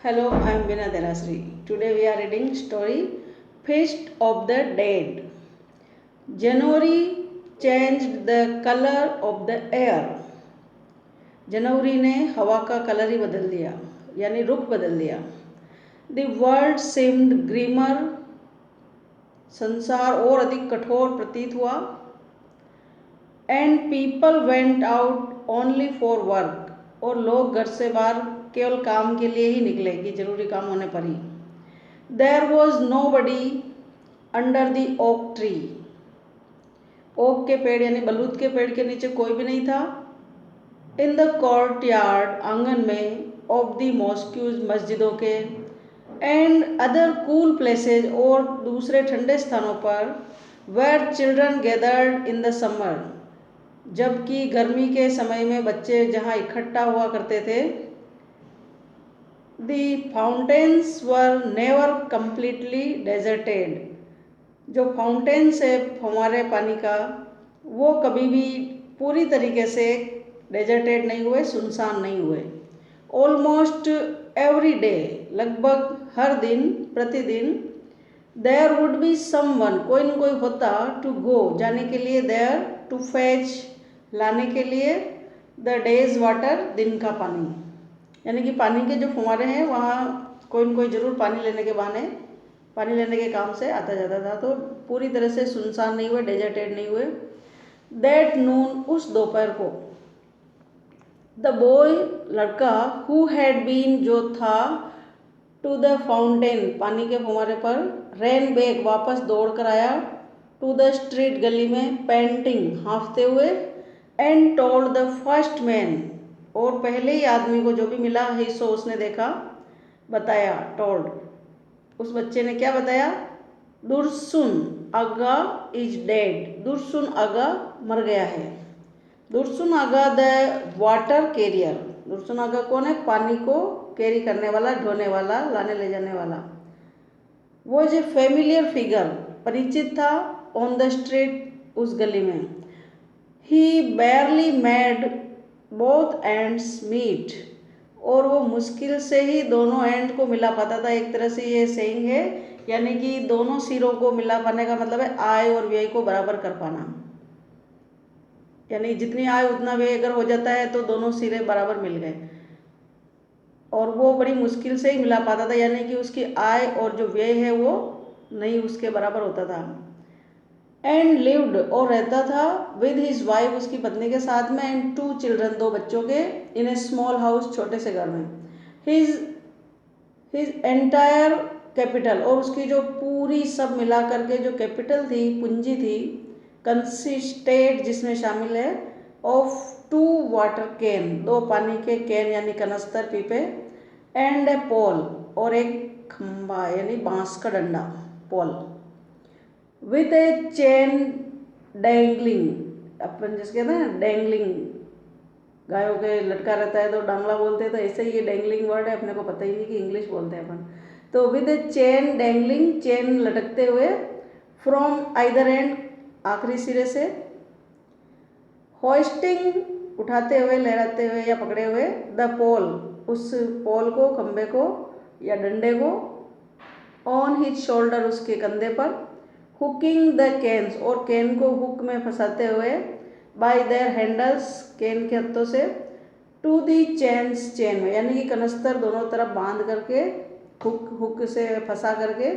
Hello, I am Bina Delasri. Today we are reading story Feast of the Dead. January changed the color of the air. जनवरी ने हवा का colour ही बदल दिया, यानी रुख बदल दिया. The world seemed grimmer. संसार और अधिक कठोर प्रतीत हुआ. And people went out only for work. और लोग घर से बाहर केवल काम के लिए ही निकले कि जरूरी काम होने पर ही. There was nobody under the oak tree. Oak के पेड़ यानी बलूत के पेड़ के नीचे कोई भी नहीं था. In the courtyard आंगन में of the mosques मस्जिदों के and other cool places और दूसरे ठंडे स्थानों पर where children gathered in the summer. जबकि गर्मी के समय में बच्चे जहाँ इकट्ठा हुआ करते थे. The fountains were never completely deserted. जो फाउंटेन्स है हमारे पानी का वो कभी भी पूरी तरीके से डेजर्टेड नहीं हुए, सुनसान नहीं हुए. ऑलमोस्ट एवरी डे लगभग हर दिन प्रतिदिन देयर वुड बी समवन कोई न कोई होता टू गो जाने के लिए, देयर टू फैच लाने के लिए, द डेज वाटर दिन का पानी, यानी कि पानी के जो फुहारे हैं वहाँ कोई न कोई जरूर पानी लेने के बहाने पानी लेने के काम से आता जाता था. तो पूरी तरह से सुनसान नहीं हुए, डेजर्टेड नहीं हुए. दैट नून उस दोपहर को द बॉय लड़का हु हैड बीन जो था टू द फाउंटेन पानी के फुहारे पर रैन बैक वापस दौड़ कर आया टू द स्ट्रीट गली में पेंटिंग हाँफते हुए and told the first man और पहले ही आदमी को जो भी मिला ही सो उसने देखा बताया. टोल्ड उस बच्चे ने क्या बताया. दुर्सुन आगा इज डेड. दुर्सुन आगा मर गया है. दुर्सुन आगा द वाटर कैरियर. दुर्सुन आगा कौन है. पानी को कैरी करने वाला, ढोने वाला, लाने ले जाने वाला. वो जो फेमिलियर फिगर परिचित था ऑन द स्ट्रीट उस गली में. He barely made both ends meet और वो मुश्किल से ही दोनों एंड को मिला पाता था. एक तरह से ये सेइंग है, यानी कि दोनों सिरों को मिला पाने का मतलब है आय और व्यय को बराबर कर पाना. यानी जितनी आय उतना व्यय अगर हो जाता है तो दोनों सिरे बराबर मिल गए. और वो बड़ी मुश्किल से ही मिला पाता था, यानी कि उसकी आय और जो व्यय है वो नहीं उसके बराबर होता था. एंड लिव्ड और रहता था विद हिज वाइफ उसकी पत्नी के साथ में एंड 2 चिल्ड्रन 2 बच्चों के इन ए स्मॉल हाउस छोटे से घर में. हिज एंटायर कैपिटल और उसकी जो पूरी सब मिला करके जो कैपिटल थी, पूंजी थी, कंसिस्टेड जिसमें शामिल है ऑफ 2 वाटर कैन 2 पानी के कैन यानी कनस्तर पीपे एंड ए पोल और एक खंबा यानी बांस का डंडा पोल विद ए चेन डैंगलिंग. अपन जिसके कहते हैं डैंगलिंग गायों के लटका रहता है तो डांगला बोलते हैं, तो ऐसे ही ये डैंगलिंग वर्ड है, अपने को पता ही नहीं कि इंग्लिश बोलते हैं अपन. तो with A chain dangling chain लटकते हुए फ्रॉम आइदर एंड आखिरी सिरे से. होइस्टिंग उठाते हुए, लहराते हुए या पकड़े हुए. द पोल उस पोल को, खंबे को या डंडे को. ऑन हिज शोल्डर उसके कंधे पर. हुकिंग द कैन्स और कैन को हुक में फंसाते हुए. बाय देयर हैंडल्स कैन के हत्थों से. टू दी चेन्स चेन में यानी कि कनस्तर दोनों तरफ बांध करके हुक से फंसा करके.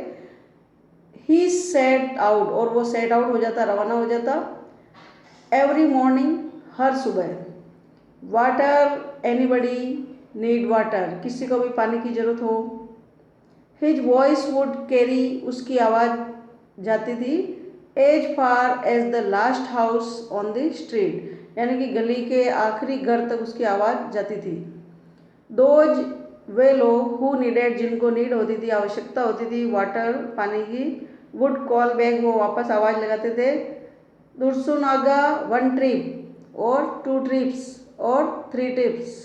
ही सेट आउट और वो सेट आउट हो जाता, रवाना हो जाता. एवरी मॉर्निंग हर सुबह. वाटर एनीबडी नीड वाटर किसी को भी पानी की जरूरत हो. हिज वॉइस वुड कैरी उसकी आवाज़ जाती थी as far as the last house on the street यानी कि गली के आखिरी घर तक उसकी आवाज़ जाती थी. दोज वे लोग हु नीडेड जिनको नीड होती थी, आवश्यकता होती थी वाटर पानी की, वुड कॉल बैक वो वापस आवाज़ लगाते थे. दुर्सुन आगा 1 ट्रिप और 2 ट्रिप्स और 3 ट्रिप्स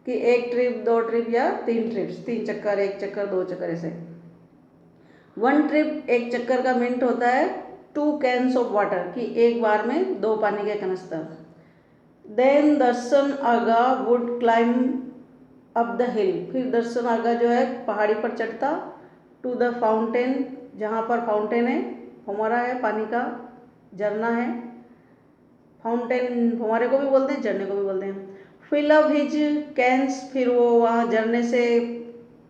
कि 1 ट्रिप 2 ट्रिप या 3 ट्रिप्स, 3 चक्कर 1 चक्कर 2 चक्कर ऐसे. 1 ट्रिप 1 चक्कर का मिनट होता है 2 कैन्स ऑफ वाटर कि एक बार में 2 पानी के कनस्तर. Then Dursun Agha would climb up the hill, फिर दर्शन आगा जो है पहाड़ी पर चढ़ता, टू द फाउंटेन, जहाँ पर फाउंटेन है, फुव्वारा है, पानी का झरना है। फाउंटेन फुव्वारे को भी बोलते हैं, झरने को भी बोलते हैं। फिल अप हिज कैन्स, फिर वो वहाँ झरने से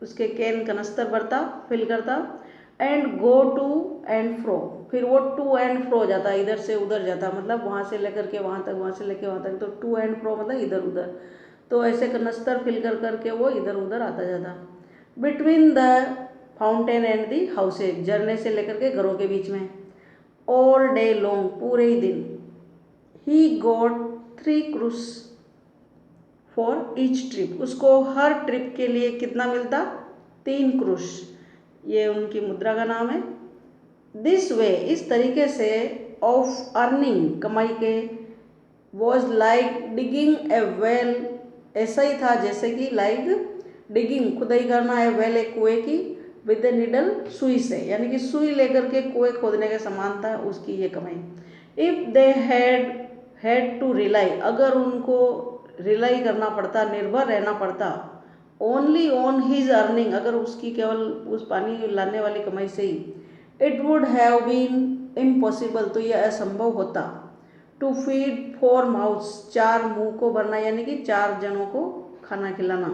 उसके कैन कनस्तर भरता, फिल करता। And go to and fro, फिर वो टू एंड फ्रो जाता, इधर से उधर जाता, मतलब वहाँ से लेकर के वहाँ तक, वहाँ से लेकर वहाँ तक, तो टू एंड फ्रो मतलब इधर उधर। तो ऐसे कनस्तर फिल कर करके वो इधर उधर आता जाता। Between the fountain and the houses, झरने से लेकर के घरों के बीच में। ऑल डे लॉन्ग, पूरे ही दिन। ही गॉट 3 क्रूस फॉर ईच ट्रिप, उसको हर ट्रिप के लिए कितना मिलता? 3 क्रूस। ये उनकी मुद्रा का नाम है। दिस वे, इस तरीके से, ऑफ अर्निंग, कमाई के, was like digging A well, ऐसा ही था जैसे कि लाइक डिगिंग, खुदाई करना है, वेल एक कुएं की, विद ए निडल, सुई से, यानी कि सुई लेकर के कुएं खोदने के समान था उसकी ये कमाई। If they had to rely, अगर उनको रिलाई करना पड़ता, निर्भर रहना पड़ता, ओनली ऑन हिज अर्निंग, अगर उसकी केवल उस पानी लाने वाली कमाई से ही, it would have been impossible, तो यह असंभव होता, टू फीड 4 माउथ्स, 4 मुंह को भरना, यानी कि 4 जनों को खाना खिलाना।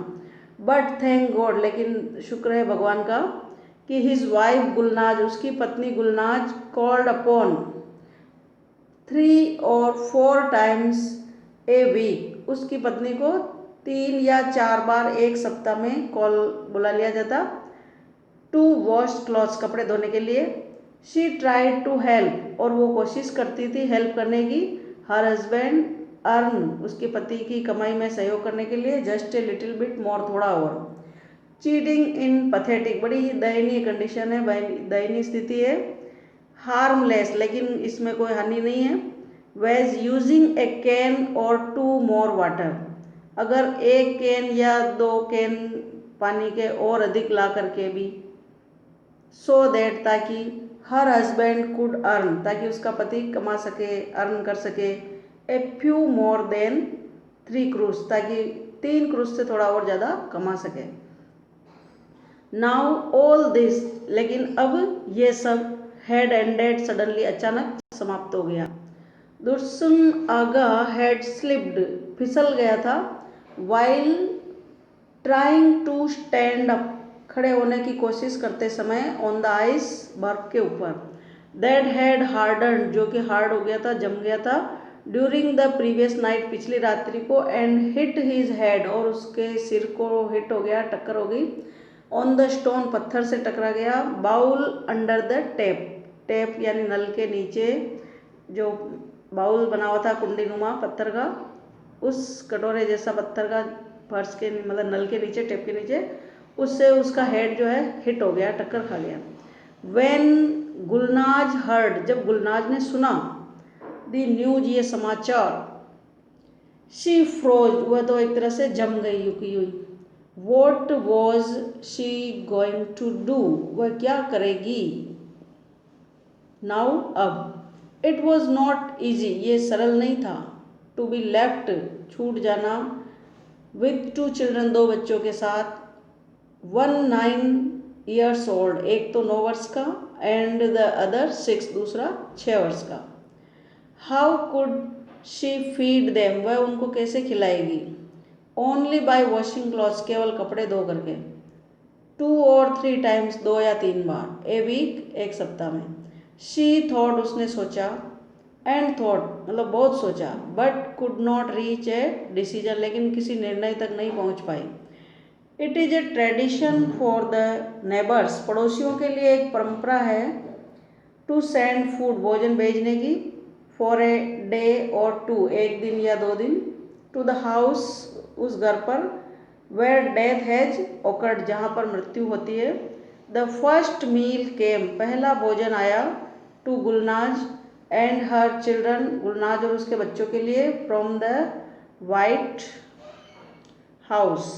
बट थैंक गॉड, लेकिन शुक्र है भगवान का, कि हिज वाइफ गुलनाज, उसकी पत्नी Gulnaz, called upon 3 or 4 times a week, उसकी पत्नी को 3 या 4 बार एक सप्ताह में कॉल बुला लिया जाता, टू वॉश क्लॉथ्स, कपड़े धोने के लिए। शी ट्राइड टू हेल्प, और वो कोशिश करती थी हेल्प करने की, हर हस्बैंड अर्न, उसके पति की कमाई में सहयोग करने के लिए, just a little bit more, थोड़ा और। चीटिंग इन पथेटिक, बड़ी ही दयनीय कंडीशन है, दयनीय स्थिति है। हार्मलेस, लेकिन इसमें कोई हानि नहीं है। वेज यूजिंग ए कैन और 2 मोर वाटर, अगर 1 कैन या 2 कैन पानी के और अधिक ला करके भी। सो दैट, ताकि, हर हस्बैंड कुड अर्न, ताकि उसका पति कमा सके, अर्न कर सके, ए फ्यू मोर देन 3 क्रूस, ताकि 3 क्रूस से थोड़ा और ज़्यादा कमा सके। नाउ ऑल दिस, लेकिन अब ये सब हैड एंडेड सडनली, अचानक समाप्त हो गया। दुर्सन आगा हैड स्लिप्ड, फिसल गया था, while trying to stand up, खड़े होने की कोशिश करते समय, ऑन द आइस, बर्फ के ऊपर, दैट हैड हार्डन, जो कि हार्ड हो गया था, जम गया था, ड्यूरिंग द प्रीवियस नाइट, पिछली रात्रि को, एंड हिट हिज हेड, और उसके सिर को हिट हो गया, टक्कर हो गई, ऑन द स्टोन, पत्थर से टकरा गया, bowl under the tap, tap यानी नल के नीचे जो बाउल बना हुआ था कुंडीनुमा पत्थर का, उस कटोरे जैसा पत्थर का, फर्श के मतलब नल के नीचे, टैप के नीचे, उससे उसका हेड जो है हिट हो गया, टक्कर खा गया। व्हेन गुलनाज हर्ड, जब गुलनाज ने सुना, दी न्यूज, ये समाचार, शी फ्रोज, वह तो एक तरह से जम गई, युकी हुई। What was she going to do, वह क्या करेगी। नाउ, अब, इट वॉज नॉट ईजी, ये सरल नहीं था, टू बी लेफ्ट, छूट जाना, विथ 2 चिल्ड्रन, 2 बच्चों के साथ, 1 9 years old, एक तो 9 वर्ष का, एंड द अदर 6, दूसरा 6 वर्ष का। How could she feed them, वह उनको कैसे खिलाएगी। ओनली बाय वॉशिंग क्लॉथ्स, केवल कपड़े धो करके। 2 or 3 टाइम्स, 2 या 3 बार, ए वीक, एक सप्ताह में। शी थॉट, उसने सोचा, एंड थॉट मतलब बहुत सोचा, but could not reach a decision, लेकिन किसी निर्णय तक नहीं पहुंच पाई। It is a tradition for the neighbours, पड़ोसियों के लिए एक परंपरा है, टू सेंड फूड, भोजन भेजने की, फॉर ए डे और 2, एक दिन या 2 दिन, टू द हाउस, उस घर पर, वेयर डेथ हैज ओकर्ड, जहाँ पर मृत्यु होती है। द फर्स्ट मील केम, पहला भोजन आया, to Gulnaz and her children, Gulnaz और उसके बच्चों के लिए, from the white house,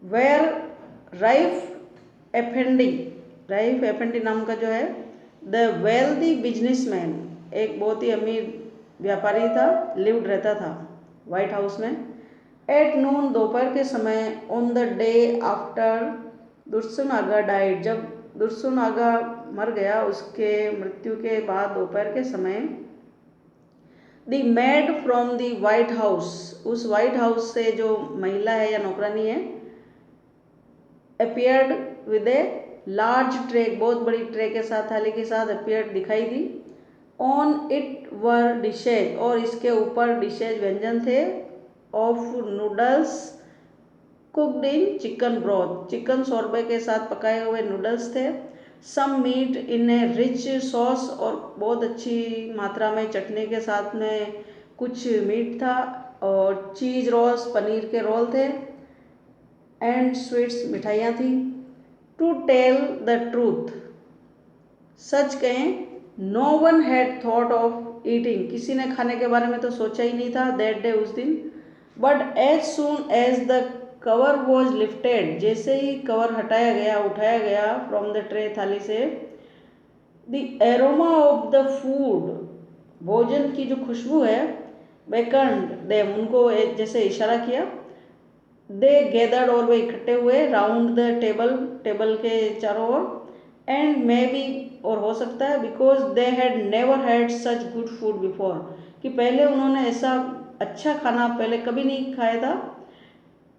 where Raif Efendi नाम का जो है, द वेल्दी बिजनेसमैन, एक बहुत ही अमीर व्यापारी था, लिव्ड, रहता था वाइट हाउस में, एट नून, दोपहर के समय, on the day after Dursun Agha died, जब दुर्सुन आगा मर गया, उसके मृत्यु के बाद दोपहर के समय, the made from the white house, उस वाइट हाउस से जो महिला है या नौकरानी है, appeared with a large tray, बहुत बड़ी ट्रे के साथ, थाली के साथ अपियर्ड दिखाई दी। ऑन इट वर डिशेज, और इसके ऊपर डिशेज व्यंजन थे, of noodles cooked in chicken broth, chicken शोरबे के साथ पकाए हुए नूडल्स थे। Some meat in a rich sauce, और बहुत अच्छी मात्रा में चटनी के साथ में कुछ मीट था, और चीज़ रोल्स, पनीर के रोल थे, एंड स्वीट्स, मिठाइयाँ थी। टू टेल द ट्रूथ, सच कहें, no one had thought of eating, किसी ने खाने के बारे में तो सोचा ही नहीं था दैट डे, उस दिन। But as soon as the cover was lifted, जैसे ही कवर हटाया गया, उठाया गया फ्रॉम द ट्रे, थाली से, the aroma of the food, भोजन की जो खुशबू है, बेकन्ड देम, उनको जैसे इशारा किया, दे गैदर्ड, और वे इकट्ठे हुए, राउंड द टेबल, टेबल के चारों ओर, एंड मे बी, और हो सकता है, because they had never had such good food before, कि पहले उन्होंने ऐसा अच्छा खाना पहले कभी नहीं खाया था।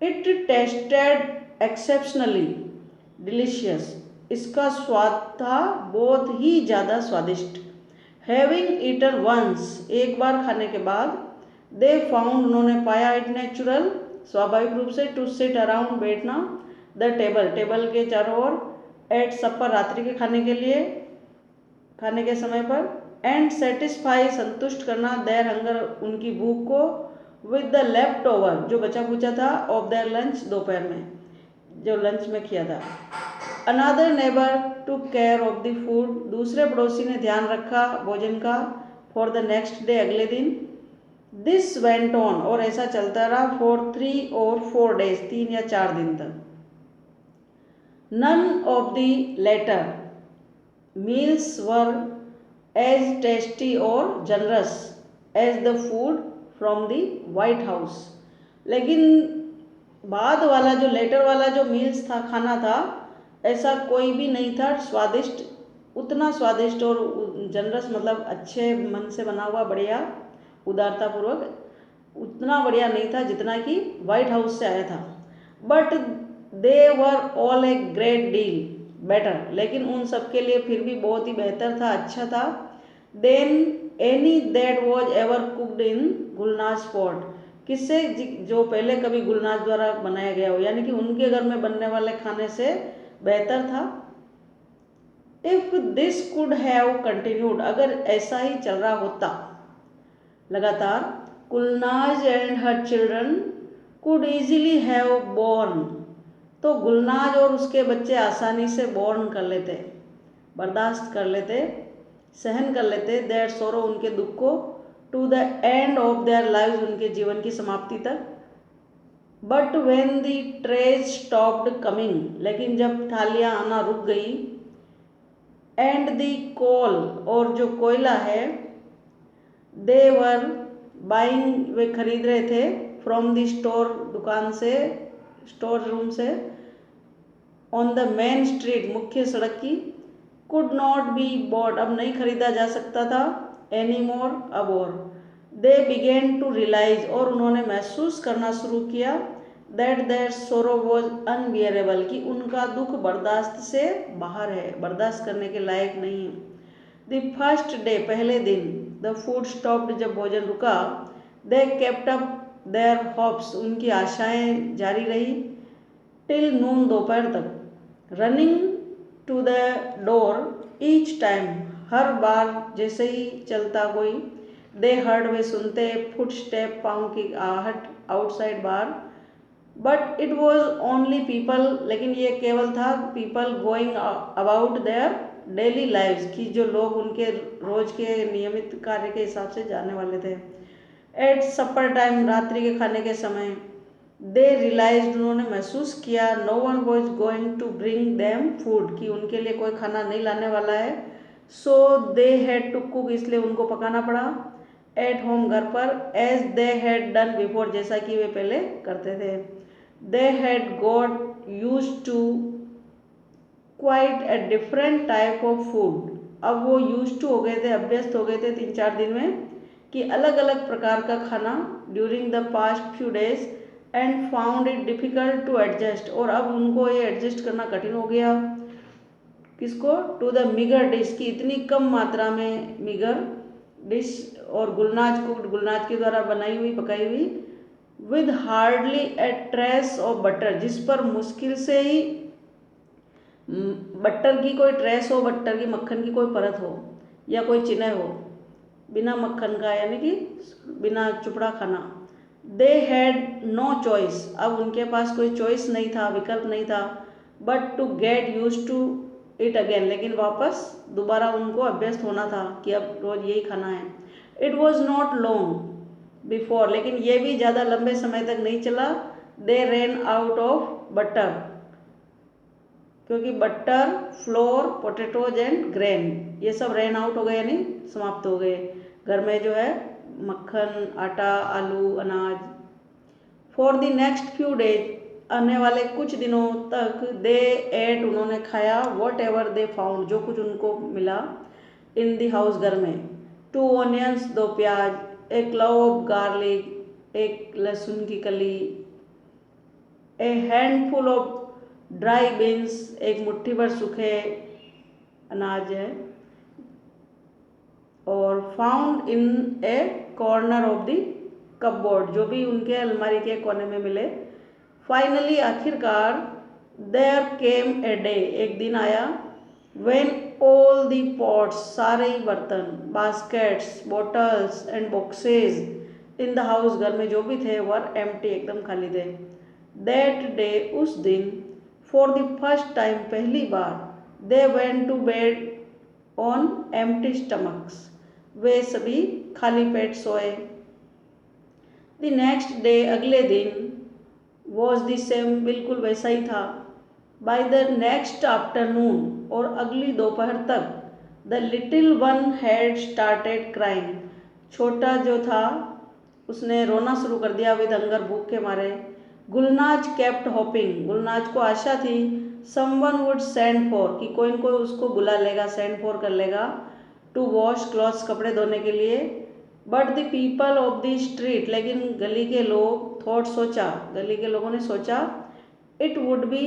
इट टेस्टेड एक्सेप्शनली डिलीशियस, इसका स्वाद था बहुत ही ज़्यादा स्वादिष्ट। हैविंग ईटन वंस, एक बार खाने के बाद, दे फाउंड, उन्होंने पाया, इट नेचुरल, स्वाभाविक रूप से, टू सिट अराउंड, बैठना, द टेबल, टेबल के चारों ओर, एट सपर, रात्रि के खाने के लिए, खाने के समय पर, एंड सेटिस्फाई, संतुष्ट करना, देयर हंगर, उनकी भूख को, विद द लेफ्ट ओवर, जो बचा कुचा था, ऑफ देयर लंच, दोपहर में जो लंच में किया था। Another neighbour took care of the food, दूसरे पड़ोसी ने ध्यान रखा भोजन का, फॉर द नेक्स्ट डे, अगले दिन। दिस वेंट ऑन, और ऐसा चलता रहा, फॉर 3 or 4 days, 3 या 4 दिन तक। None of the later meals were as tasty और generous as the food from the white house, लेकिन बाद वाला जो लेटर वाला जो मील्स था, खाना था, ऐसा कोई भी नहीं था स्वादिष्ट, उतना स्वादिष्ट और जनरस, मतलब अच्छे मन से बना हुआ, बढ़िया, उदारतापूर्वक, उतना बढ़िया नहीं था जितना कि वाइट हाउस से आया था। But they were all a great deal better, लेकिन उन सब के लिए फिर भी बहुत ही बेहतर था, अच्छा था, than any that was ever cooked in Gulnaz pot, किससे, जो पहले कभी गुलनाज द्वारा बनाया गया हो, यानी कि उनके घर में बनने वाले खाने से बेहतर था। If this could have continued, अगर ऐसा ही चल रहा होता लगातार, Gulnaz and her children could easily have borne, तो गुलनाज और उसके बच्चे आसानी से बोर्न कर लेते, बर्दाश्त कर लेते, सहन कर लेते, देयर सोरो, उनके दुख को, to the end of their lives, उनके जीवन की समाप्ति तक। But when the trays stopped coming, लेकिन जब थालियाँ आना रुक गई, एंड द कोल, और जो कोयला है, दे वर बाइंग, वे खरीद रहे थे, फ्रॉम द स्टोर, दुकान से, स्टोर रूम से, ऑन द मेन स्ट्रीट, मुख्य सड़क की, कुड नॉट बी बॉट, अब नहीं खरीदा जा सकता था, एनी मोर, अब और। दे बिगेन टू रियलाइज, और उन्होंने महसूस करना शुरू किया, दैट देयर सोरो वॉज अनबियरेबल, कि उनका दुख बर्दाश्त से बाहर है, बर्दाश्त करने के लायक नहीं है। द फर्स्ट डे, पहले दिन, द फूड स्टॉप्ड, जब भोजन रुका, they kept up their hopes, उनकी आशाएं जारी रही, टिल नून, दोपहर तक, running to the door each time, हर बार जैसे ही चलता कोई, दे हर्ड, वे सुनते, फुट स्टेप, पाँव की आहट, outside bar, but it was only people, लेकिन ये केवल था people going about their daily lives, की जो लोग उनके रोज के नियमित कार्य के हिसाब से जाने वाले थे। एट सपर टाइम, रात्रि के खाने के समय, दे रियलाइज, उन्होंने महसूस किया, no one was going to bring them food, कि उनके लिए कोई खाना नहीं लाने वाला है, so they had to cook, इसलिए उनको पकाना पड़ा, एट होम घर पर, as they had done before जैसा कि वे पहले करते थे। They had got used to quite a different type of food. अब वो यूज टू हो गए थे, अभ्यस्त हो गए थे 3-4 दिन में कि अलग अलग प्रकार का खाना during the past few days and found it difficult to adjust. और अब उनको ये एडजस्ट करना कठिन हो गया। किसको? टू द मिगर डिश, की इतनी कम मात्रा में मिगर डिश और गुलनाज कुक्ड, गुलनाज के द्वारा बनाई हुई पकाई हुई, with hardly A trace of butter, जिस पर मुश्किल से ही बटर की कोई ट्रेस हो, बटर की मक्खन की कोई परत हो या कोई चिन्ह हो, बिना मक्खन का यानी कि बिना चुपड़ा खाना। दे हैड नो चॉइस, अब उनके पास कोई चॉइस नहीं था, विकल्प नहीं था, but to get used to it again, लेकिन वापस दोबारा उनको अभ्यस्त होना था कि अब रोज़ यही खाना है। It was not long before, लेकिन ये भी ज़्यादा लंबे समय तक नहीं चला। दे रेन आउट ऑफ बटर, क्योंकि butter, floor, potatoes and grain ये सब रेन आउट हो गए यानी समाप्त हो गए। घर में जो है मक्खन, आटा, आलू, अनाज। For the next few days, आने वाले कुछ दिनों तक, दे एट उन्होंने खाया, वॉट एवर दे फाउंड जो कुछ उनको मिला, इन द हाउस घर में। 2 ऑनियंस 2 प्याज, ए क्लव ऑफ गार्लिक एक लहसुन की कली, ए हैंडफुल ऑफ ड्राई बीन्स एक मुट्ठी भर सूखे अनाज है, और found in A corner of the cupboard जो भी उनके अलमारी के कोने में मिले। फाइनली आखिरकार, देयर केम ए डे एक दिन आया, व्हेन ऑल द पॉट्स सारे ही बर्तन, baskets, bottles and boxes in the house घर में जो भी थे वर एम्प्टी एकदम खाली थे। दैट डे उस दिन, फॉर द फर्स्ट टाइम पहली बार, they went to bed on empty stomachs वे सभी खाली पेट सोए। द नेक्स्ट डे अगले दिन, वॉज द सेम बिल्कुल वैसा ही था। बाय द नेक्स्ट आफ्टरनून और अगली दोपहर तक, the little one had started crying छोटा जो था उसने रोना शुरू कर दिया, विद हंगर भूख के मारे। गुलनाज केप्ट होपिंग गुलनाज को आशा थी, समवन वुड सेंड फॉर कि कोई न कोई उसको बुला लेगा, सेंड फॉर कर लेगा, टू वॉश क्लॉथ्स कपड़े धोने के लिए। But the people of the street लेकिन गली के लोग, थॉट सोचा, गली के लोगों ने सोचा, इट वुड बी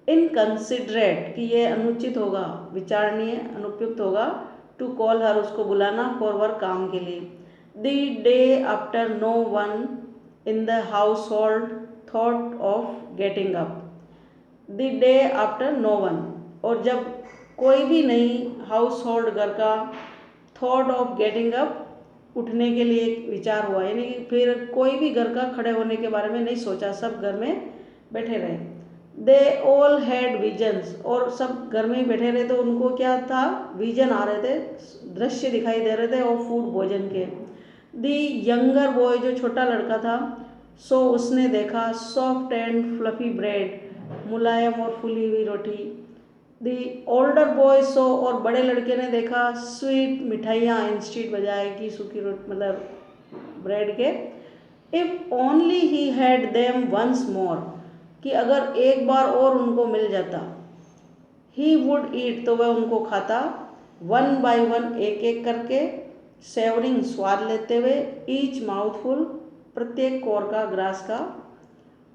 इनकंसिडरेट कि ये अनुचित होगा, विचारणीय, अनुपयुक्त होगा, टू कॉल हर उसको बुलाना, फॉर वर्क काम के लिए। The day after no one in the household thought of getting up, the day after no one, और जब कोई भी नहीं हाउस होल्ड घर का, थॉट ऑफ गेटिंग अप उठने के लिए एक विचार हुआ, यानी कि फिर कोई भी घर का खड़े होने के बारे में नहीं सोचा, सब घर में बैठे रहे। दे ऑल हैड विजन्स, और सब घर में ही बैठे रहे तो उनको क्या था, विजन आ रहे थे, दृश्य दिखाई दे रहे थे और फूड भोजन के। द यंगर बॉय जो छोटा लड़का था, सो उसने देखा, सॉफ्ट एंड फ्लफी ब्रेड मुलायम और फूली हुई रोटी। द ओल्डर बॉय सो, और बड़े लड़के ने देखा, स्वीट मिठाइयाँ इंस्टीट बजाए की सूखी रोटी मतलब ब्रेड के। If only he had them once more, कि अगर एक बार और उनको मिल जाता, ही वुड ईट तो वह उनको खाता, वन बाय वन एक एक करके, सेवरिंग स्वाद लेते हुए, ईच माउथफुल प्रत्येक कोर का, ग्रास का।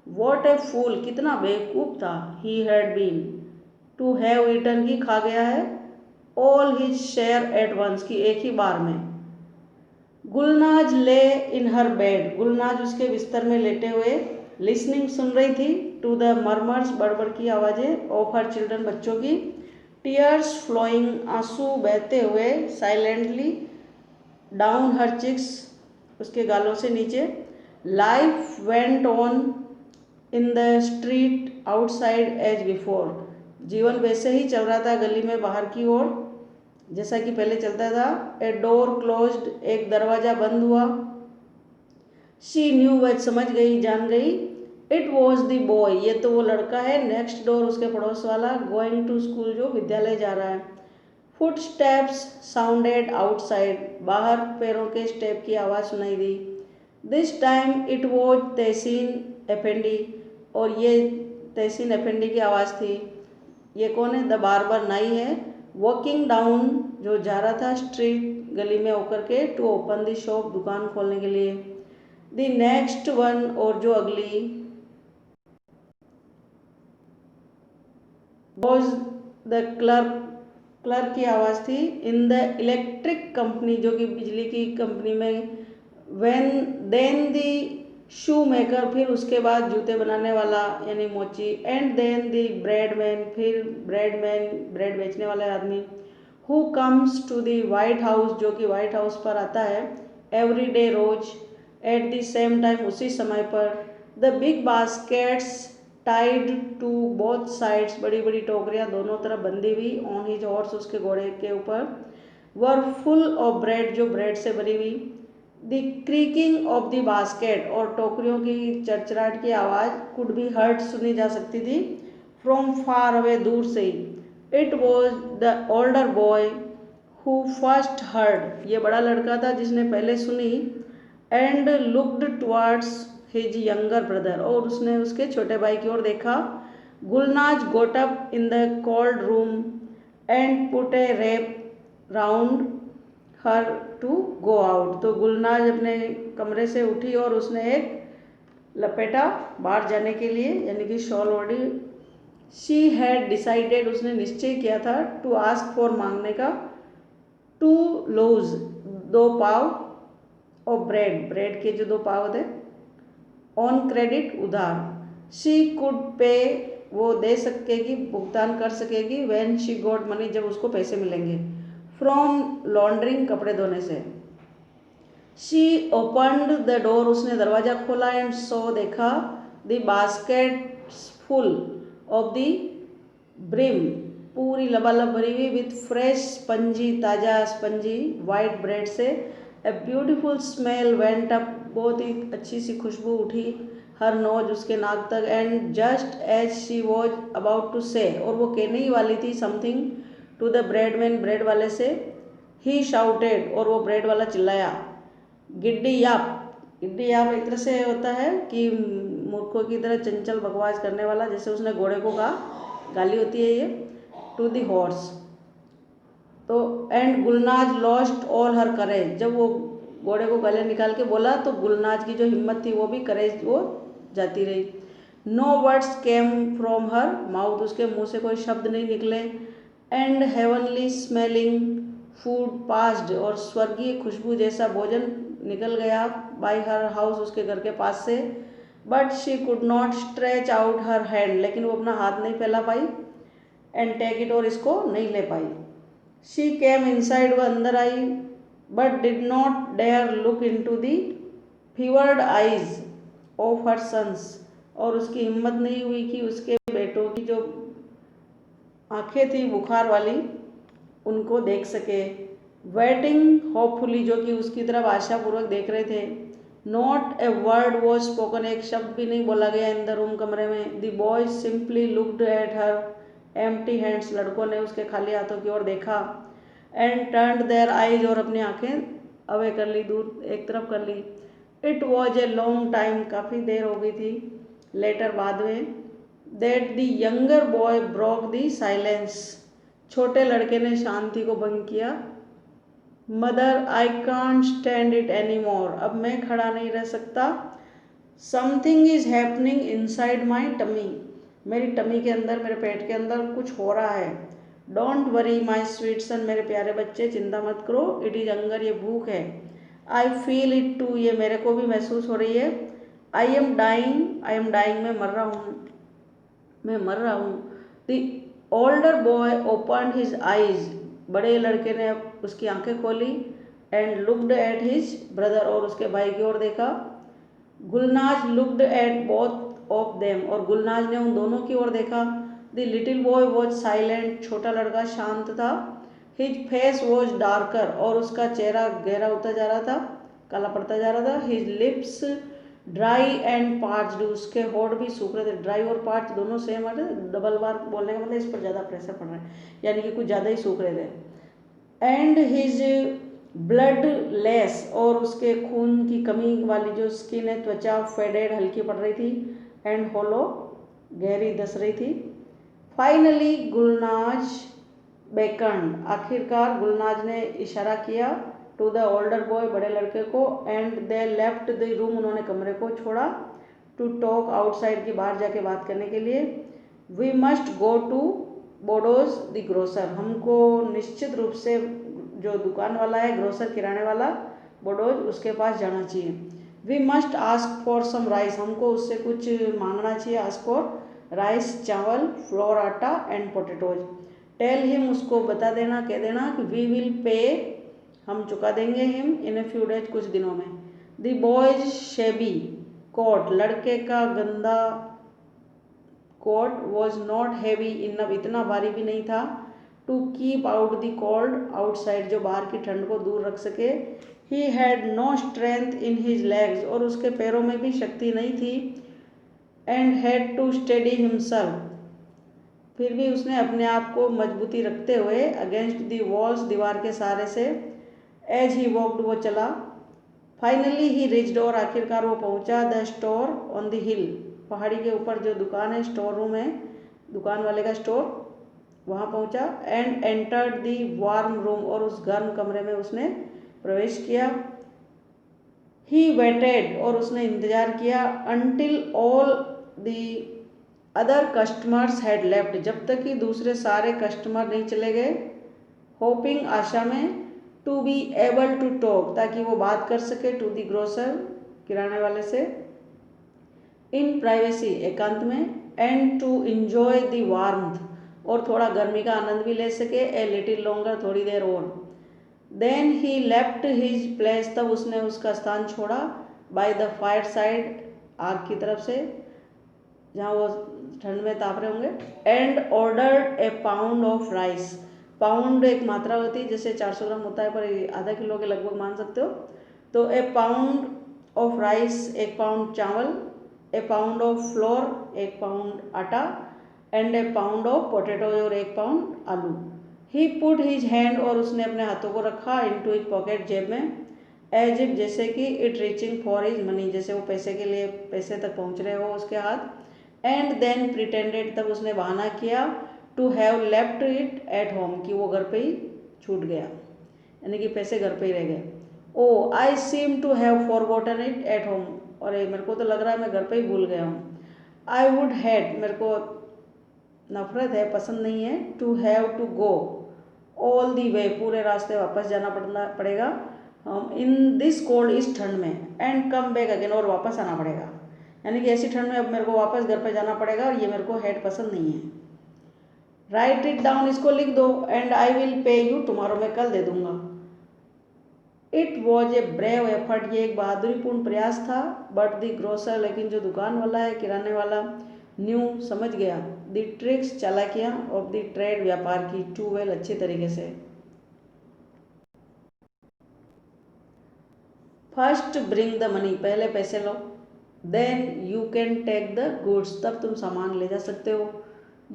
वॉट ए फूल कितना बेवकूफ़ था, he had been to have eaten की खा गया है, all his share at once की एक ही बार में। गुलनाज ले इन हर बेड, गुलनाज उसके बिस्तर में लेटे हुए, लिसनिंग सुन रही थी, टू द मर्मर्स बड़बड़ की आवाज़ें, ऑफ हर चिल्ड्रन बच्चों की, टीयर्स फ्लोइंग आंसू बहते हुए, साइलेंटली डाउन हर चिक्स उसके गालों से नीचे। Life went on in the street outside as before, जीवन वैसे ही चल रहा था गली में बाहर की ओर जैसा कि पहले चलता था। ए डोर क्लोज्ड, एक दरवाज़ा बंद हुआ। शी न्यू, वह समझ गई, जान गई, इट वॉज द बॉय, ये तो वो लड़का है, नेक्स्ट डोर उसके पड़ोस वाला, गोइंग टू स्कूल जो विद्यालय जा रहा है। फुटस्टेप्स साउंडेड आउटसाइड, बाहर पैरों के स्टेप की आवाज़ सुनाई दी। दिस टाइम इट वॉज तहसीन अफेंडी, और ये तहसीन अफेंडी की आवाज़ थी। ये कौन है? द बार्बर, नाई है। वॉकिंग डाउन, जो जा रहा था स्ट्रीट, गली में होकर के, टू ओपन द शॉप, दुकान खोलने के लिए। द नेक्स्ट वन, और जो अगली, वॉज द क्लर्क, क्लर्क की आवाज़ थी। इन द इलेक्ट्रिक कंपनी, जो कि बिजली की कंपनी में। When then the shoemaker, फिर उसके बाद जूते बनाने वाला यानी मोची। And then the bread man, फिर ब्रेड मैन, ब्रेड बेचने वाला आदमी। Who comes to the white house, जो कि वाइट हाउस पर आता है एवरी डे, रोज। एट द सेम टाइम, उसी समय पर। The big baskets tied to both sides, बड़ी बड़ी टोकरियाँ दोनों तरफ बंधी हुई। ऑन हिज हॉर्स, उसके घोड़े के ऊपर। वर फुल ऑफ ब्रेड, जो ब्रेड से भरी हुई। The creaking of the basket, और टोकरियों की चरचराहट की आवाज़ कुड बी हर्ड, सुनी जा सकती थी। फ्रॉम फार अवे, दूर से ही। It was the older boy who first heard, ये बड़ा लड़का था जिसने पहले सुनी। And looked towards his younger brother, और उसने उसके छोटे भाई की ओर देखा। Gulnaz got up in the cold room and put a wrap round her to go out, तो गुलनाज अपने कमरे से उठी और उसने एक लपेटा बाहर जाने के लिए, यानी कि शॉल ओढ़ी। शी हैड डिसाइडेड, उसने निश्चय किया था, टू आस्क फॉर, मांगने का। 2 loaves, 2 पाव। और ब्रेड, ब्रेड के जो 2 पाव थे। ऑन क्रेडिट, उधार। शी कुड पे, वो दे सकेगी, भुगतान कर सकेगी। व्हेन शी गॉट मनी, जब उसको पैसे मिलेंगे। फ्रॉम लॉन्ड्रिंग, कपड़े धोने से। शी ओपन्ड द डोर, उसने दरवाज़ा खोला। एंड सो, देखा। The baskets full of the brim, पूरी लबालब भरी हुई। विथ फ्रेश स्पंजी, ताज़ा स्पंजी वाइट ब्रेड से। A beautiful smell went up, बहुत ही अच्छी सी खुशबू उठी हर नोज, उसके नाक तक। And just as she was about to say, और वो कहने ही वाली थी something to the bread man, bread वाले से। ही शाउटेड, और वो ब्रेड वाला चिल्लाया, गिड्डी याप। गिड्डी याप एक तरह से होता है कि मूर्खों की तरह चंचल बकवास करने वाला, जैसे उसने घोड़े को कहा, गाली होती है ये। टू द हॉर्स, तो एंड गुलनाज लॉस्ट ऑल हर करेज, जब वो घोड़े को गले निकाल के बोला तो गुलनाज की जो हिम्मत थी वो भी, करेज वो जाती रही। No words came from her mouth, उसके मुंह से कोई शब्द नहीं निकले। And heavenly smelling food passed, और स्वर्गीय खुशबू जैसा भोजन निकल गया बाय हर हाउस, उसके घर के पास से। But she could not stretch out her hand, लेकिन वो अपना हाथ नहीं फैला पाई। एंड टेक इट, और इसको नहीं ले पाई। शी केम इनसाइड, वह अंदर आई। But did not dare look into the fevered eyes of her sons, और उसकी हिम्मत नहीं हुई कि उसके बेटों की जो आंखें थी बुखार वाली, उनको देख सके। वेटिंग होपफुली, जो कि उसकी तरफ आशापूर्वक देख रहे थे। Not a word was spoken, एक शब्द भी नहीं बोला गया इन द रूम, कमरे में। The boys simply looked at her empty hands, लड़कों ने उसके खाली हाथों की ओर देखा। एंड टर्न्ड देयर आइज, और अपनी आंखें अवे कर ली, दूर एक तरफ कर ली। It was a long time, काफ़ी देर हो गई थी। लेटर, बाद में। That the younger boy broke the silence, छोटे लड़के ने शांति को भंग किया। Mother, I can't stand it any more, अब मैं खड़ा नहीं रह सकता। Something is happening inside my tummy, मेरी टमी के अंदर, मेरे पेट के अंदर कुछ हो रहा है। डोंट वरी माई स्वीट सन, मेरे प्यारे बच्चे, चिंता मत करो। इट इज हंगर, ये भूख है। आई फील इट टू, ये मेरे को भी महसूस हो रही है। I am dying, I am dying, मैं मर रहा हूँ, मैं मर रहा हूँ। The older boy opened his eyes, बड़े लड़के ने उसकी आंखें खोली। And looked at his brother, और उसके भाई की ओर देखा। Gulnaz looked at both of them, और गुलनाज ने उन दोनों की ओर देखा। The little boy was silent, छोटा लड़का शांत था। हिज फेस वॉज डार्कर, और उसका चेहरा गहरा होता जा रहा था, काला पड़ता जा रहा था। His lips dry and parched, उसके होठ भी सूख रहे थे। ड्राई और पार्च दोनों सेम है, डबल बार बोलने का मतलब इस पर ज़्यादा प्रेशर पड़ रहा है, यानी कि कुछ ज़्यादा ही सूख रहे थे। एंड हिज ब्लड लेस, और उसके खून की कमी वाली जो स्किन है, त्वचा फेडेड, हल्की पड़ रही थी, एंड होलो, गहरी धस रही थी। फाइनली गुलनाज बेकन्ड, आखिरकार गुलनाज ने इशारा किया, टू द ओल्डर बॉय, बड़े लड़के को, and they left the room, उन्होंने कमरे को छोड़ा, टू टॉक आउटसाइड, की बाहर जाके बात करने के लिए। We must go to Bodo's the grocer, हमको निश्चित रूप से जो दुकान वाला है, ग्रोसर किराने वाला, बोडोज, उसके पास जाना चाहिए। We must ask for some rice, हमको उससे कुछ मांगना चाहिए, आस्क फॉर राइस, चावल, फ्लोर, आटा, एंड पोटेटोज। टेल हिम, उसको बता देना, कह देना कि वी विल पे, हम चुका देंगे, him in a few days, कुछ दिनों में। द बॉयज शेबी कोट, लड़के का गंदा coat, was not heavy enough, इतना भारी भी नहीं था, to keep out the cold outside, जो बाहर की ठंड को दूर रख सके। He had no strength in his legs, और उसके पैरों में भी शक्ति नहीं थी। And had to steady himself, फिर भी उसने अपने आप को मजबूती रखते हुए, अगेंस्ट दी वॉल्स, दीवार के सहारे से, एज ही वॉक्ड, वो चला। फाइनली ही रिच्ड, और आखिरकार वो पहुंचा, द स्टोर ऑन द हिल, पहाड़ी के ऊपर जो दुकान है, स्टोर रूम है, दुकान वाले का स्टोर, वहाँ पहुंचा। And entered the warm room, और उस गर्म कमरे में उसने प्रवेश किया। ही वेटेड, और उसने इंतजार किया, until all the other customers had left, जब तक कि दूसरे सारे कस्टमर नहीं चले गए। होपिंग, आशा में, to be able to talk, ताकि वो बात कर सके, टू दी ग्रोसर, किराने वाले से, इन प्राइवेसी, एकांत में, and to enjoy the warmth, और थोड़ा गर्मी का आनंद भी ले सके, ए लिटिल लॉन्गर, थोड़ी देर और। Then he left his place, तब उसने उसका स्थान छोड़ा, बाय द फायर साइड, आग की तरफ से, जहाँ वो ठंड में ताप रहे होंगे। And ordered A pound of rice, pound एक मात्रा होती है, जैसे 400 ग्राम होता है, पर आधा किलो के लगभग मान सकते हो। तो ए पाउंड ऑफ राइस, 1 पाउंड चावल, ए पाउंड ऑफ फ्लोर, 1 पाउंड आटा, and A pound of potato, और 1 पाउंड आलू। ही पुट हिज हैंड, और उसने अपने हाथों को रखा, इनटू हिज पॉकेट, जेब में, एज इफ, जैसे कि, it reaching for his money, जैसे वो पैसे के लिए, पैसे तक पहुंच रहे हो उसके हाथ। एंड देन प्रिटेंडेड, तब उसने बहाना किया, to have left it at home, कि वो घर पे ही छूट गया, यानी कि पैसे घर पे ही रह गए। Oh I seem to have forgotten it at home, और मेरे को तो लग रहा है मैं घर पे ही भूल गया हूँ। आई वुड हैड, मेरे को नफरत है, पसंद नहीं है, to have to go all the way, पूरे रास्ते वापस जाना पड़ेगा, इन दिस कोल्ड, इस ठंड में, एंड कम बैक अगेन, और वापस आना पड़ेगा, यानी कि ऐसी ठंड में अब मेरे को वापस घर पे जाना पड़ेगा, और ये मेरे को हैड पसंद नहीं है। राइट इट डाउन, इसको लिख दो, and I will pay you tomorrow, मैं कल दे दूंगा। It was a brave effort, ये एक बहादुरीपूर्ण प्रयास था। बट द ग्रोसर, लेकिन जो दुकान वाला है, किराने वाला, न्यू, समझ गया, द ट्रिक्स, चालाकियाँ, ऑफ द ट्रेड, व्यापार की, टू वेल, अच्छी तरीके से। फर्स्ट ब्रिंग द मनी, पहले पैसे लो, then you can take the goods, तब तुम सामान ले जा सकते हो।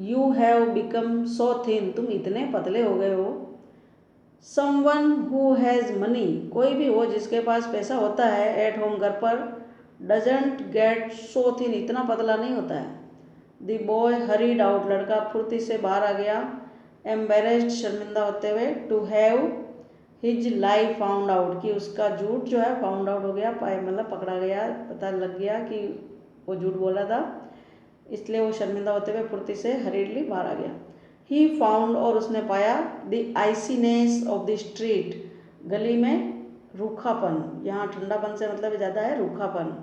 You have become so thin, तुम इतने पतले हो गए हो। समवन हु हैज़ मनी, कोई भी हो जिसके पास पैसा होता है, एट होम, घर पर, डजंट गेट सो थिन, इतना पतला नहीं होता है। द बॉय हरीड आउट, लड़का फुर्ती से बाहर आ गया, एम्बेरेस्ड, शर्मिंदा होते हुए, to have his lie found out, कि उसका झूठ जो है फाउंड आउट हो गया, मतलब पकड़ा गया, पता लग गया कि वो झूठ बोला था, इसलिए वो शर्मिंदा होते हुए फुर्ती से हरीडली बाहर आ गया। ही फाउंड, और उसने पाया, द आइसीनेस ऑफ द स्ट्रीट, गली में रूखापन, यहाँ ठंडापन से मतलब ज़्यादा है रूखापन,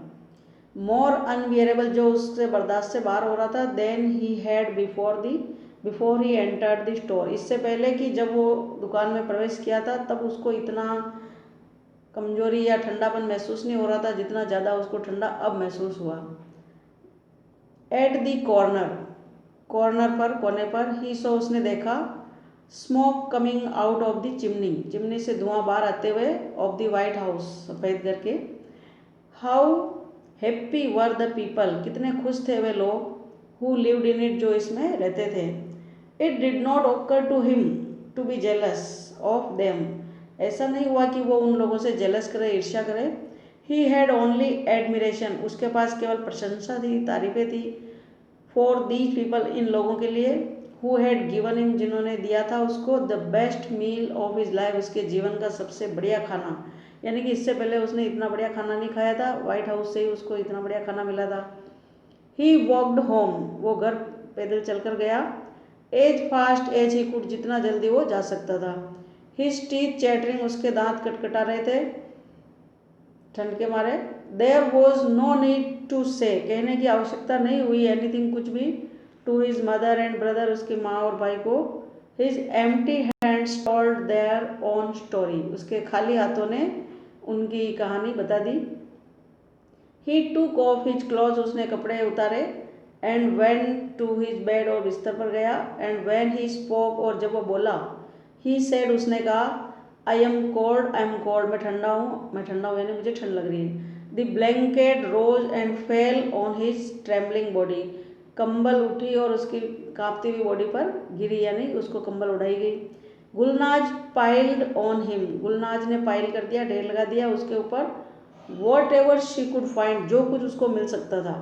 मोर अनबियरेबल, जो उससे बर्दाश्त से बाहर हो रहा था, then he had before he entered the store, इससे पहले कि जब वो दुकान में प्रवेश किया था, तब उसको इतना कमजोरी या ठंडापन महसूस नहीं हो रहा था, जितना ज़्यादा उसको ठंडा अब महसूस हुआ। एट दी कॉर्नर पर, कोने पर, ही सो, उसने देखा, smoke coming out of the chimney, chimney से धुआं बाहर आते हुए, ऑफ द वाइट हाउस, सफ़ेद घर के। How happy were the people, कितने खुश थे वे लोग, हु लिव्ड इन इट, जो इसमें रहते थे। It did not occur to him, to be jealous of them, ऐसा नहीं हुआ कि वो उन लोगों से जेलस करे, ईर्ष्या करे। ही हैड ओनली एडमिरेशन, उसके पास केवल प्रशंसा थी, तारीफें थी। फॉर दीज पीपल, इन लोगों के लिए, हु हैड गिवन हिम, जिन्होंने दिया था उसको, the best meal of his life, उसके जीवन का सबसे बढ़िया खाना। यानी कि इससे पहले उसने इतना बढ़िया खाना नहीं खाया था, व्हाइट हाउस से ही उसको इतना बढ़िया खाना मिला था। ही वॉकड होम, वो घर पैदल चलकर गया। As fast as he could, जितना जल्दी वो जा सकता था। हिज टीथ चैटरिंग, उसके दांत कटकटा रहे थे ठंड के मारे। There was no need to say, कहने की आवश्यकता नहीं हुई एनीथिंग, कुछ भी। To his mother and brother, उसकी माँ और भाई को। His empty hands told their own story, उसके खाली हाथों ने उनकी कहानी बता दी। ही टूक ऑफ हिज क्लॉथ, उसने कपड़े उतारे। And went to his bed, और बिस्तर पर गया। एंड वेन ही स्पोक, और जब वो बोला, ही सेड, उसने कहा, आई एम कोल्ड, मैं ठंडा हूँ, यानी मुझे ठंड लग रही है। The blanket rose and fell on his trembling body, कंबल उठी और उसकी कांपती हुई बॉडी पर गिरी, यानी उसको कंबल उड़ाई गई। Gulnaz piled on him, Gulnaz ने पाइल कर दिया, ढेर लगा दिया उसके ऊपर। What ever she could find, जो कुछ उसको मिल सकता था।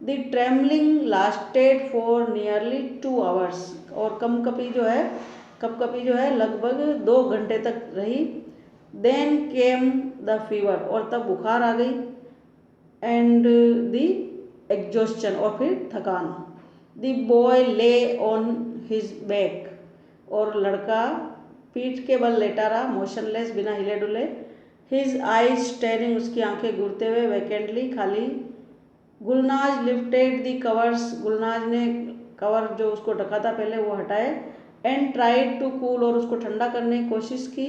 The trembling lasted for nearly 2 hours, और कपकपी जो है लगभग 2 घंटे तक रही। देन केम द फीवर, और तब बुखार आ गई। एंड द एग्जॉस्शन, और फिर थकान। द बॉय ले ऑन हिज बैक, और लड़का पीठ के बल लेटा रहा, मोशनलेस, बिना हिले डुले। हिज आईज स्टेरिंग, उसकी आंखें घूरते हुए, वैकेंटली, खाली। Gulnaz lifted the covers, Gulnaz ने कवर जो उसको ढका था पहले वो हटाए। एंड ट्राइड टू कूल, और उसको ठंडा करने की कोशिश की।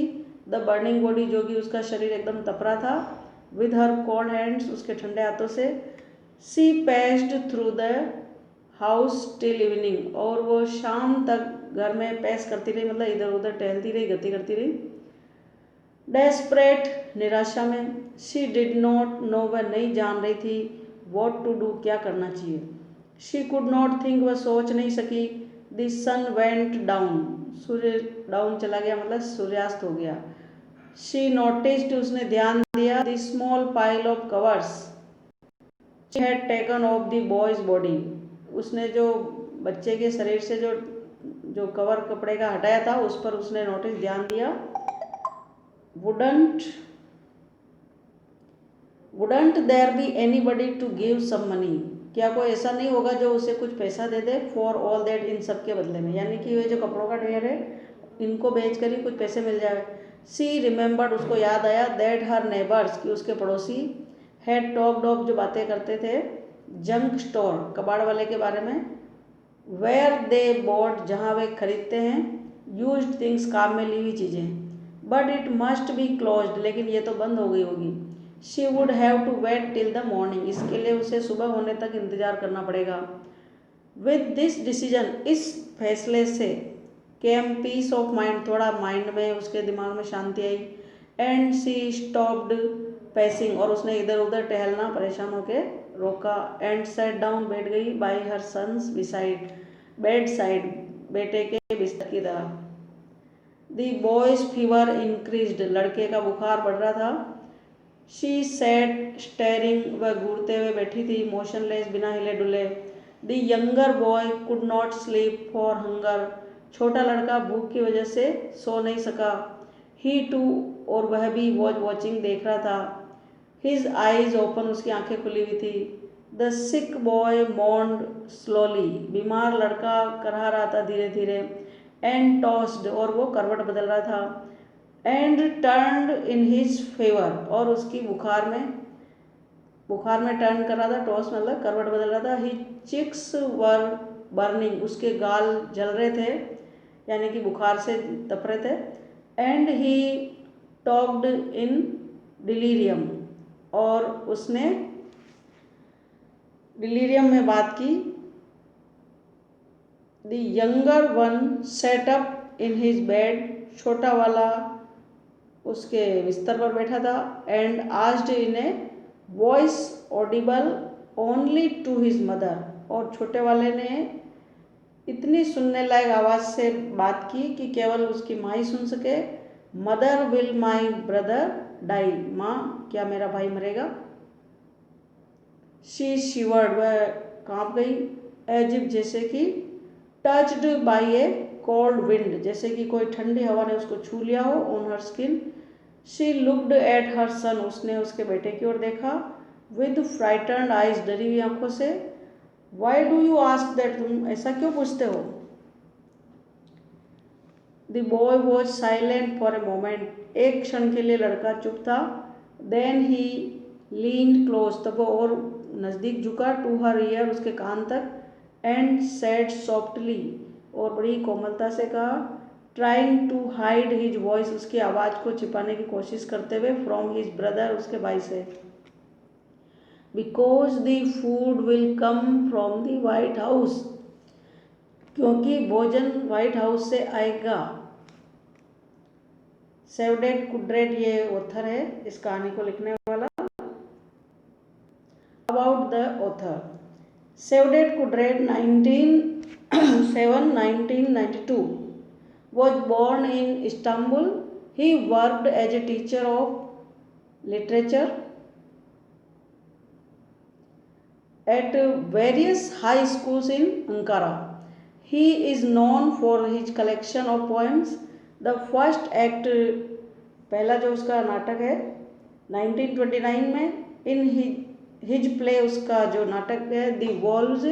द बर्निंग बॉडी, जो कि उसका शरीर एकदम तप रहा था। विद हर कोल्ड हैंड्स, उसके ठंडे हाथों से। She passed through the house till evening, और वो शाम तक घर में पैस करती रही, मतलब इधर उधर टहलती रही, गति करती रही। डेस्परेट, निराशा में। शी डिड नॉट नो, वह नहीं जान रही थी। वॉट टू डू, क्या करना चाहिए। शी कुड नॉट थिंक, वह सोच नहीं सकी। द सन वेंट डाउन, सूर्य डाउन चला गया, मतलब सूर्यास्त हो गया। शी नोटिस्ड, उसने ध्यान दिया। The small pile of covers she had taken of the boys body, उसने जो बच्चे के शरीर से जो कवर कपड़े का हटाया था, उस पर उसने नोटिस, ध्यान दिया। Wouldn't there be anybody to give some money, क्या कोई ऐसा नहीं होगा जो उसे कुछ पैसा दे दे। फॉर ऑल दैट, इन सब के बदले में, यानी कि ये जो कपड़ों का ढेर है, इनको बेच कर ही कुछ पैसे मिल जाए। सी रिमेंबर्ड, उसको याद आया। दैट हर नेबर्स, कि उसके पड़ोसी। हैड टॉक्ड ऑफ, जो बातें करते थे। जंक स्टोर, कबाड़ वाले के बारे में। वेयर दे बॉट, जहाँ वे खरीदते हैं। यूज्ड थिंग्स, काम में ली हुई चीज़ें। But it must be closed, लेकिन ये तो बंद हो गई होगी। She would have to wait till the morning, इसके लिए उसे सुबह होने तक इंतजार करना पड़ेगा। विद दिस डिसीजन, इस फैसले से, केम पीस ऑफ माइंड, थोड़ा माइंड में, उसके दिमाग में शांति आई। एंड शी स्टॉप्ड पैसिंग, और उसने इधर उधर टहलना परेशान होके रोका। एंड सेट डाउन, बैठ गई। By her son's beside, bedside, बेटे के बिस्तर की तरह। द बॉयज फीवर इंक्रीज्ड, लड़के का बुखार बढ़ रहा था। शी सैट स्टेरिंग, वह घूरते हुए बैठी थी, मोशनलेस, बिना हिले डुले। The younger boy could not sleep for hunger, छोटा लड़का भूख की वजह से सो नहीं सका। ही टू, और वह भी वॉच वॉचिंग, देख रहा था। हिज आईज ओपन, उसकी आंखें खुली हुई थी। The sick boy moaned slowly, बीमार लड़का करहा रहा था धीरे धीरे। एंड टॉस्ड, और वो करवट बदल रहा था। And turned in his favour, और उसकी बुखार में टर्न कर रहा था। टॉस मतलब करवट बदल रहा था। हिज चिक्स वर बर्निंग, उसके गाल जल रहे थे, यानी कि बुखार से तप रहे थे। And he talked in delirium, और उसने डिलीरियम में बात की। The younger one sat up in his bed, छोटा वाला उसके बिस्तर पर बैठा था। And asked in a voice audible only to his mother, और छोटे वाले ने इतनी सुनने लायक आवाज़ से बात की कि केवल उसकी माँ ही सुन सके। Mother will my brother die, माँ क्या मेरा भाई मरेगा। शी शिवर्ड, वह कांप गई। एज इफ, जैसे कि। Touched by A cold wind, जैसे कि कोई ठंडी हवा ने उसको छू लिया हो। On her skin. She looked at her son, उसने उसके बेटे की ओर देखा। विद फ्राइटन्ड आइज, डरी हुई आंखों से। Why do you ask that, तुम ऐसा क्यों पूछते हो। The boy was silent for a moment, एक क्षण के लिए लड़का चुप था। देन ही लीन्ड क्लोज, तब वो और नज़दीक झुका। टू हर ईयर, उसके कान तक। एंड सेड सॉफ्टली, और बड़ी कोमलता से कहा। Trying to hide his voice, उसकी आवाज़ को छिपाने की कोशिश करते हुए। फ्रॉम हिज ब्रदर, उसके भाई से। Because the food will come from the white house, क्योंकि भोजन व्हाइट हाउस से आएगा। सेवडेट कुड्रेट, ये ऑथर है इस कहानी को लिखने वाला। About the author. Cevdet Kudret 1992 was born in Istanbul. He worked as a teacher of literature at various high schools in Ankara. He is known for his collection of poems. The first act, पहला जो उसका नाटक है 1929 में, in his play, उसका जो नाटक है the wolves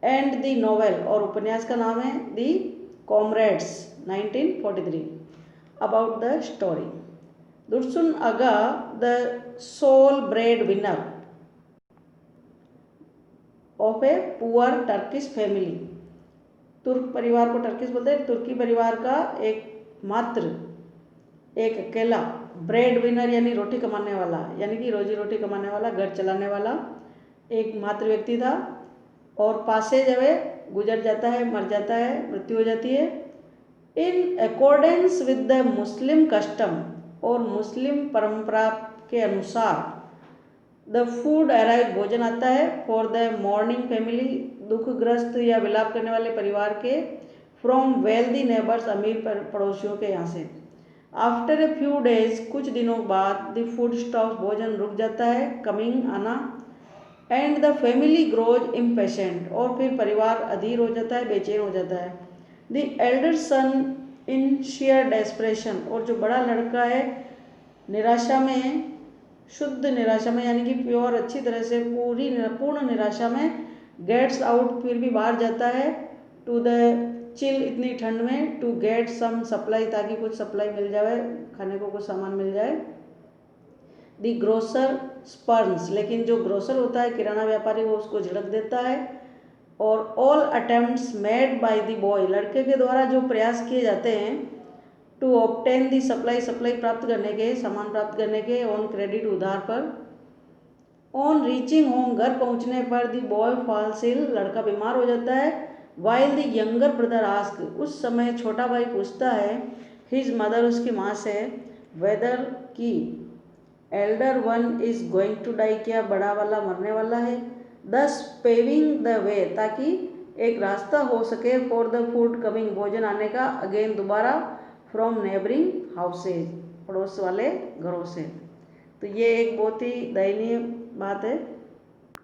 and the novel, और उपन्यास का नाम है the comrades 1943. About the story. Dursun Aga, the sole breadwinner of a poor Turkish family, तुर्क परिवार को टर्किश बोलते हैं, तुर्की परिवार का एक अकेला ब्रेड विनर यानी रोटी कमाने वाला, यानी कि रोजी रोटी कमाने वाला, घर चलाने वाला एक मात्र व्यक्ति था। और पासे जब गुजर जाता है, मर जाता है, मृत्यु हो जाती है। In accordance with the Muslim custom, और मुस्लिम परंपरा के अनुसार। द फूड अराइव, भोजन आता है। फॉर द मॉर्निंग फैमिली, दुखग्रस्त या विलाप करने वाले परिवार के। फ्रॉम वेल्दी नेबर्स, अमीर पड़ोसियों के यहाँ से। आफ्टर ए फ्यू डेज, कुछ दिनों बाद। द फूड स्टॉप, भोजन रुक जाता है, कमिंग, आना। And the family grows impatient, और फिर परिवार अधीर हो जाता है, बेचैन हो जाता है। The elder son in share desperation, और जो बड़ा लड़का है निराशा में, शुद्ध निराशा में, यानी कि प्योर, अच्छी तरह से पूर्ण निराशा में। गेट्स आउट, फिर भी बाहर जाता है। टू द चिल, इतनी ठंड में। टू गेट सम सप्लाई, ताकि कुछ सप्लाई मिल जाए, खाने को कुछ सामान मिल जाए। द ग्रोसर स्पर्न्स, लेकिन जो ग्रोसर होता है, किराना व्यापारी, वो उसको झिड़क देता है। और all attempts made by the boy, लड़के के द्वारा जो प्रयास किए जाते हैं। To obtain the supply, supply प्राप्त करने के, सामान प्राप्त करने के। ऑन क्रेडिट, उधार पर। ऑन रीचिंग होम, घर पहुंचने पर। द बॉय फॉल्स इल, लड़का बीमार हो जाता है। While the younger brother ask, उस समय छोटा भाई पूछता है। हिज मदर, उसकी माँ से। वेदर की elder one is going to die, क्या बड़ा वाला मरने वाला है। दस पेविंग द वे, ताकि एक रास्ता हो सके। फॉर द फूड कमिंग, भोजन आने का। अगेन, दोबारा। फ्रॉम नेबरिंग हाउसेज, पड़ोस वाले घरों से। तो ये एक बहुत ही दयनीय बात है।